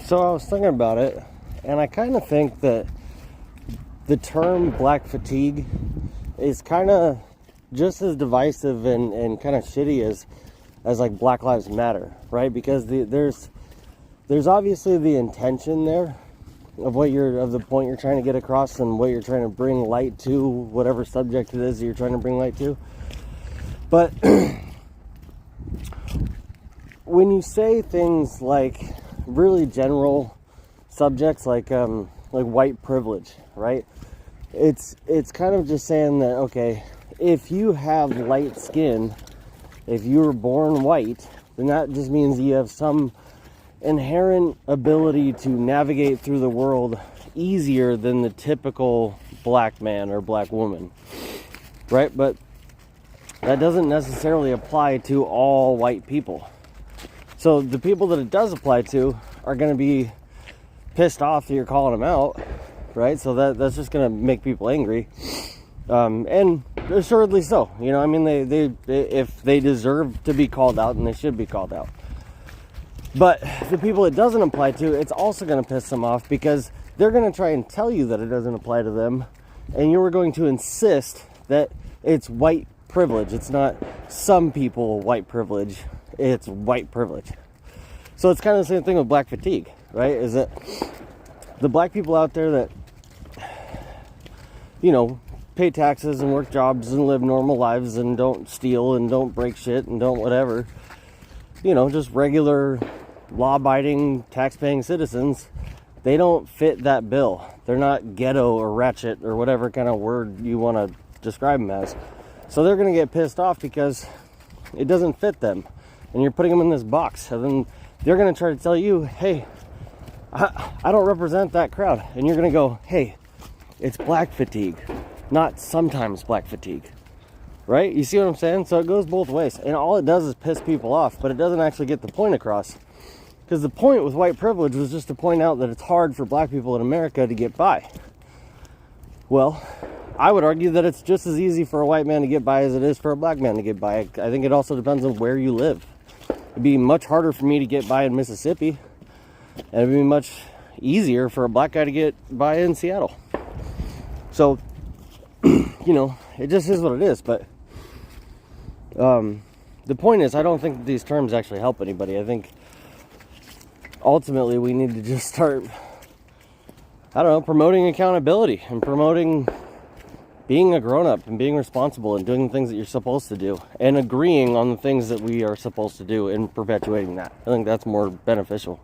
So I was thinking about it, and I kind of think that the term black fatigue is kind of just as divisive and kind of shitty as like Black Lives Matter, right? Because there's obviously the intention there of the point you're trying to get across and what you're trying to bring light to, whatever subject it is that you're trying to bring light to. But when you say things like really general subjects like white privilege, right? It's kind of just saying that, okay, if you have light skin, if you were born white, then that just means you have some inherent ability to navigate through the world easier than the typical black man or black woman, right? But that doesn't necessarily apply to all white people. So the people that it does apply to are going to be pissed off that you're calling them out, right? So that's just going to make people angry, and assuredly so. You know, I mean, they if they deserve to be called out, and they should be called out. But the people it doesn't apply to, it's also going to piss them off because they're going to try and tell you that it doesn't apply to them, and you're going to insist that it's white privilege. It's not some people white privilege. It's white privilege. So it's kind of the same thing with black fatigue, right? Is that the black people out there that, you know, pay taxes and work jobs and live normal lives and don't steal and don't break shit and don't whatever, you know, just regular law-abiding, tax-paying citizens, they don't fit that bill. They're not ghetto or ratchet or whatever kind of word you want to describe them as. So they're going to get pissed off because it doesn't fit them. And you're putting them in this box. And then they're going to try to tell you, hey, I don't represent that crowd. And you're going to go, hey, it's black fatigue, not sometimes black fatigue. Right? You see what I'm saying? So it goes both ways. And all it does is piss people off, but it doesn't actually get the point across. Because the point with white privilege was just to point out that it's hard for black people in America to get by. Well, I would argue that it's just as easy for a white man to get by as it is for a black man to get by. I think it also depends on where you live. It'd be much harder for me to get by in Mississippi, and it'd be much easier for a black guy to get by in Seattle. So, you know, it just is what it is. But the point is, I don't think that these terms actually help anybody. I think ultimately we need to just start, I don't know, promoting accountability and promoting being a grown-up and being responsible and doing the things that you're supposed to do and agreeing on the things that we are supposed to do and perpetuating that. I think that's more beneficial.